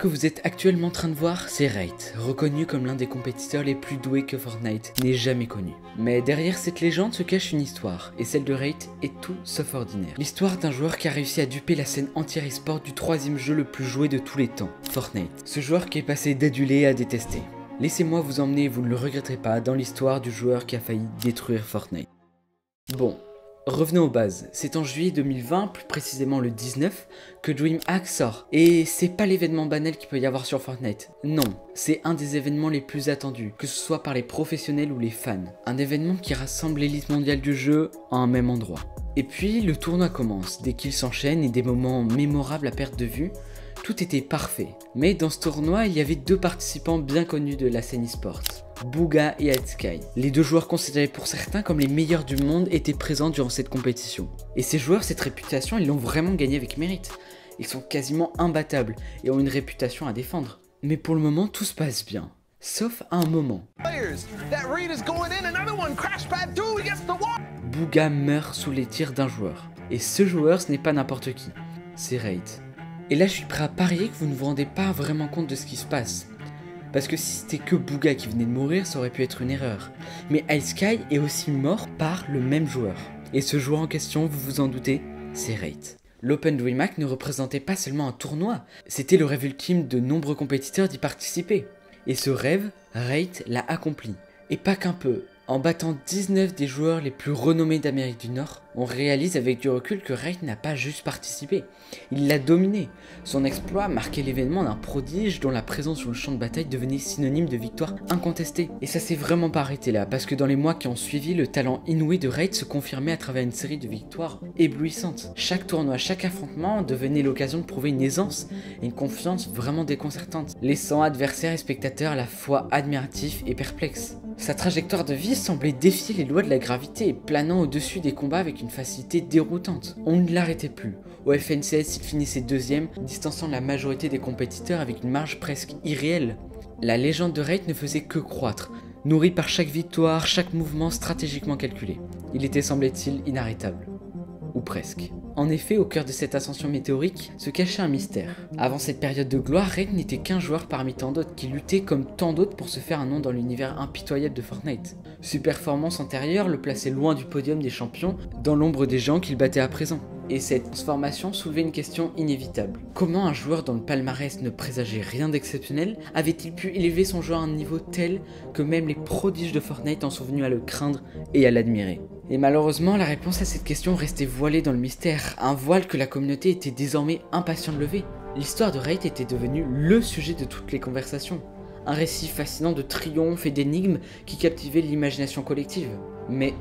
que vous êtes actuellement en train de voir, c'est Raid, reconnu comme l'un des compétiteurs les plus doués que Fortnite n'ait jamais connu. Mais derrière cette légende se cache une histoire, et celle de Raid est tout sauf ordinaire. L'histoire d'un joueur qui a réussi à duper la scène entière e-sport du troisième jeu le plus joué de tous les temps, Fortnite. Ce joueur qui est passé d'adulé à détester. Laissez-moi vous emmener, vous ne le regretterez pas, dans l'histoire du joueur qui a failli détruire Fortnite. Bon. Revenons aux bases, c'est en juillet 2020, plus précisément le 19, que DreamHack sort. Et c'est pas l'événement banal qu'il peut y avoir sur Fortnite. Non, c'est un des événements les plus attendus, que ce soit par les professionnels ou les fans. Un événement qui rassemble l'élite mondiale du jeu à un même endroit. Et puis le tournoi commence, dès qu'il s'enchaîne et des moments mémorables à perte de vue, tout était parfait. Mais dans ce tournoi, il y avait deux participants bien connus de la scène e-sport. Bugha et Ice-Sky. Les deux joueurs considérés pour certains comme les meilleurs du monde étaient présents durant cette compétition. Et ces joueurs, cette réputation, ils l'ont vraiment gagnée avec mérite. Ils sont quasiment imbattables et ont une réputation à défendre. Mais pour le moment, tout se passe bien. Sauf à un moment. Bugha meurt sous les tirs d'un joueur. Et ce joueur, ce n'est pas n'importe qui. C'est Raid. Et là, je suis prêt à parier que vous ne vous rendez pas vraiment compte de ce qui se passe. Parce que si c'était que Bugha qui venait de mourir, ça aurait pu être une erreur. Mais Ice-Sky est aussi mort par le même joueur. Et ce joueur en question, vous vous en doutez, c'est Raid. L'Open DreamHack ne représentait pas seulement un tournoi, c'était le rêve ultime de nombreux compétiteurs d'y participer. Et ce rêve, Raid l'a accompli. Et pas qu'un peu. En battant 19 des joueurs les plus renommés d'Amérique du Nord, on réalise avec du recul que Raid n'a pas juste participé, il l'a dominé. Son exploit marquait l'événement d'un prodige dont la présence sur le champ de bataille devenait synonyme de victoire incontestée. Et ça s'est vraiment pas arrêté là, parce que dans les mois qui ont suivi, le talent inouï de Raid se confirmait à travers une série de victoires éblouissantes. Chaque tournoi, chaque affrontement devenait l'occasion de prouver une aisance et une confiance vraiment déconcertante, laissant adversaires et spectateurs à la fois admiratifs et perplexes. Sa trajectoire de vie semblait défier les lois de la gravité, planant au-dessus des combats avec une facilité déroutante. On ne l'arrêtait plus. Au FNCS, il finissait deuxième, distançant la majorité des compétiteurs avec une marge presque irréelle. La légende de Raid ne faisait que croître, nourrie par chaque victoire, chaque mouvement stratégiquement calculé. Il était, semblait-il, inarrêtable. Ou presque. En effet, au cœur de cette ascension météorique se cachait un mystère. Avant cette période de gloire, Raid n'était qu'un joueur parmi tant d'autres qui luttaient comme tant d'autres pour se faire un nom dans l'univers impitoyable de Fortnite. Ses performances antérieures le plaçaient loin du podium des champions, dans l'ombre des gens qu'il battait à présent. Et cette transformation soulevait une question inévitable. Comment un joueur dont le palmarès ne présageait rien d'exceptionnel avait-il pu élever son jeu à un niveau tel que même les prodiges de Fortnite en sont venus à le craindre et à l'admirer? Et malheureusement, la réponse à cette question restait voilée dans le mystère, un voile que la communauté était désormais impatient de lever. L'histoire de Raid était devenue le sujet de toutes les conversations. Un récit fascinant de triomphe et d'énigmes qui captivait l'imagination collective. Mais,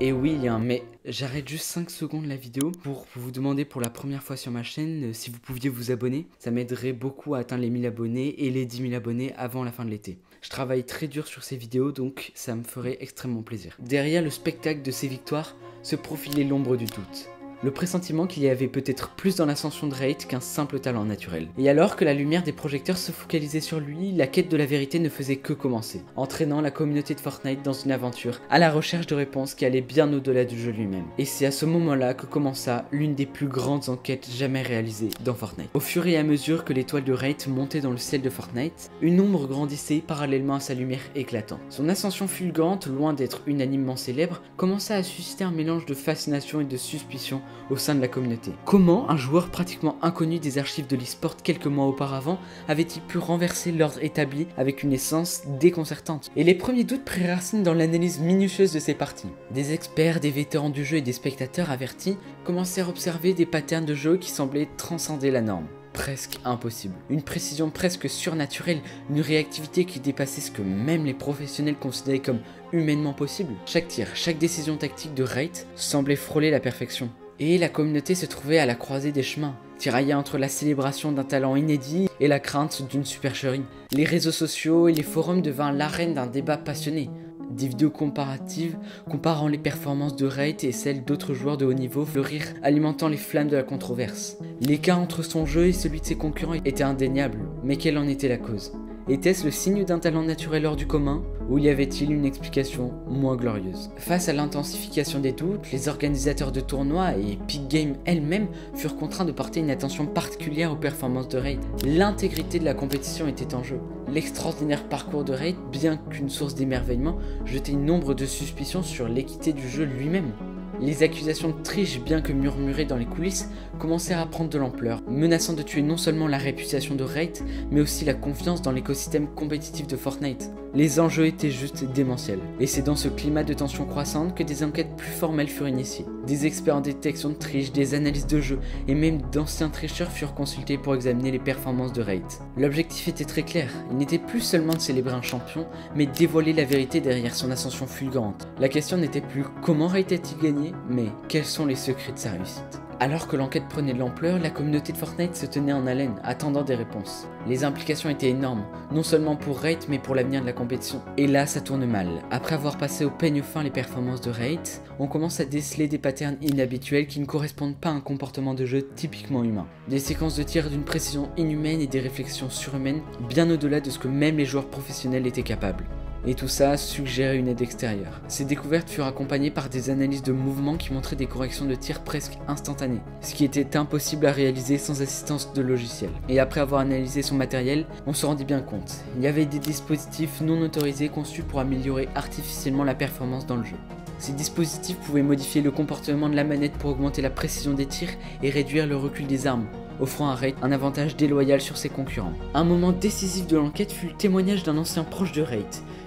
et oui, il y a un mais, j'arrête juste 5 secondes la vidéo pour vous demander pour la première fois sur ma chaîne si vous pouviez vous abonner. Ça m'aiderait beaucoup à atteindre les 1000 abonnés et les 10 000 abonnés avant la fin de l'été. Je travaille très dur sur ces vidéos, donc ça me ferait extrêmement plaisir. Derrière le spectacle de ces victoires se profilait l'ombre du doute. Le pressentiment qu'il y avait peut-être plus dans l'ascension de Raid qu'un simple talent naturel. Et alors que la lumière des projecteurs se focalisait sur lui, la quête de la vérité ne faisait que commencer, entraînant la communauté de Fortnite dans une aventure à la recherche de réponses qui allaient bien au-delà du jeu lui-même. Et c'est à ce moment-là que commença l'une des plus grandes enquêtes jamais réalisées dans Fortnite. Au fur et à mesure que l'étoile de Raid montait dans le ciel de Fortnite, une ombre grandissait parallèlement à sa lumière éclatante. Son ascension fulgurante, loin d'être unanimement célèbre, commença à susciter un mélange de fascination et de suspicion au sein de la communauté. Comment un joueur pratiquement inconnu des archives de l'e-sport quelques mois auparavant avait-il pu renverser l'ordre établi avec une essence déconcertante? Et les premiers doutes prirent racine dans l'analyse minutieuse de ces parties. Des experts, des vétérans du jeu et des spectateurs avertis commencèrent à observer des patterns de jeu qui semblaient transcender la norme. Presque impossible. Une précision presque surnaturelle, une réactivité qui dépassait ce que même les professionnels considéraient comme humainement possible. Chaque tir, chaque décision tactique de Raid semblait frôler la perfection. Et la communauté se trouvait à la croisée des chemins, tiraillée entre la célébration d'un talent inédit et la crainte d'une supercherie. Les réseaux sociaux et les forums devinrent l'arène d'un débat passionné. Des vidéos comparatives comparant les performances de Raid et celles d'autres joueurs de haut niveau fleurirent, alimentant les flammes de la controverse. L'écart entre son jeu et celui de ses concurrents était indéniable, mais quelle en était la cause? Était-ce le signe d'un talent naturel hors du commun, ou y avait-il une explication moins glorieuse? Face à l'intensification des doutes, les organisateurs de tournois et Epic Games elle-même furent contraints de porter une attention particulière aux performances de Raid. L'intégrité de la compétition était en jeu. L'extraordinaire parcours de Raid, bien qu'une source d'émerveillement, jetait nombre de suspicions sur l'équité du jeu lui-même. Les accusations de triche, bien que murmurées dans les coulisses, commencèrent à prendre de l'ampleur, menaçant de tuer non seulement la réputation de Raid, mais aussi la confiance dans l'écosystème compétitif de Fortnite. Les enjeux étaient juste démentiels, et c'est dans ce climat de tension croissante que des enquêtes plus formelles furent initiées. Des experts en détection de triche, des analystes de jeu, et même d'anciens tricheurs furent consultés pour examiner les performances de Raid. L'objectif était très clair, il n'était plus seulement de célébrer un champion, mais de dévoiler la vérité derrière son ascension fulgurante. La question n'était plus comment Raid a-t-il gagné, mais quels sont les secrets de sa réussite. Alors que l'enquête prenait de l'ampleur, la communauté de Fortnite se tenait en haleine, attendant des réponses. Les implications étaient énormes, non seulement pour Raid, mais pour l'avenir de la compétition. Et là, ça tourne mal. Après avoir passé au peigne fin les performances de Raid, on commence à déceler des patterns inhabituels qui ne correspondent pas à un comportement de jeu typiquement humain. Des séquences de tir d'une précision inhumaine et des réflexions surhumaines, bien au-delà de ce que même les joueurs professionnels étaient capables. Et tout ça suggérait une aide extérieure. Ces découvertes furent accompagnées par des analyses de mouvements qui montraient des corrections de tir presque instantanées, ce qui était impossible à réaliser sans assistance de logiciel. Et après avoir analysé son matériel, on se rendit bien compte. Il y avait des dispositifs non autorisés conçus pour améliorer artificiellement la performance dans le jeu. Ces dispositifs pouvaient modifier le comportement de la manette pour augmenter la précision des tirs et réduire le recul des armes, offrant à Raid un avantage déloyal sur ses concurrents. Un moment décisif de l'enquête fut le témoignage d'un ancien proche de Raid,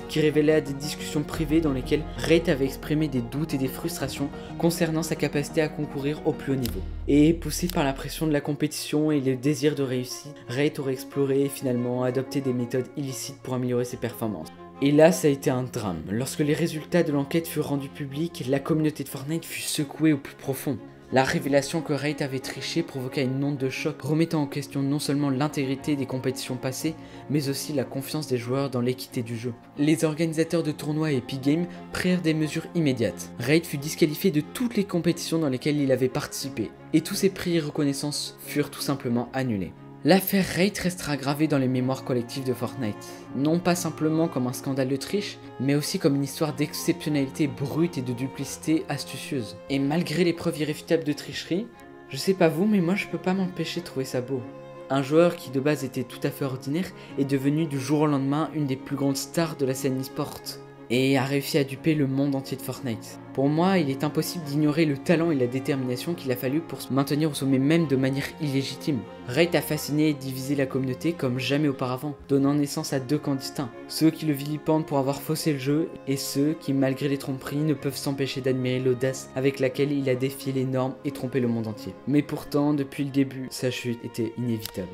qui révélait à des discussions privées dans lesquelles Raid avait exprimé des doutes et des frustrations concernant sa capacité à concourir au plus haut niveau. Et poussé par la pression de la compétition et le désir de réussite, Raid aurait exploré et finalement adopté des méthodes illicites pour améliorer ses performances. Et là, ça a été un drame. Lorsque les résultats de l'enquête furent rendus publics, la communauté de Fortnite fut secouée au plus profond. La révélation que Raid avait triché provoqua une onde de choc, remettant en question non seulement l'intégrité des compétitions passées, mais aussi la confiance des joueurs dans l'équité du jeu. Les organisateurs de tournois et Epic Games prirent des mesures immédiates. Raid fut disqualifié de toutes les compétitions dans lesquelles il avait participé, et tous ses prix et reconnaissances furent tout simplement annulés. L'affaire Raid restera gravée dans les mémoires collectives de Fortnite, non pas simplement comme un scandale de triche, mais aussi comme une histoire d'exceptionnalité brute et de duplicité astucieuse. Et malgré les preuves irréfutables de tricherie, je sais pas vous, mais moi je peux pas m'empêcher de trouver ça beau. Un joueur qui de base était tout à fait ordinaire est devenu du jour au lendemain une des plus grandes stars de la scène e-sport, et a réussi à duper le monde entier de Fortnite. Pour moi, il est impossible d'ignorer le talent et la détermination qu'il a fallu pour se maintenir au sommet même de manière illégitime. Raid a fasciné et divisé la communauté comme jamais auparavant, donnant naissance à deux camps distincts. Ceux qui le vilipendent pour avoir faussé le jeu, et ceux qui, malgré les tromperies, ne peuvent s'empêcher d'admirer l'audace avec laquelle il a défié les normes et trompé le monde entier. Mais pourtant, depuis le début, sa chute était inévitable.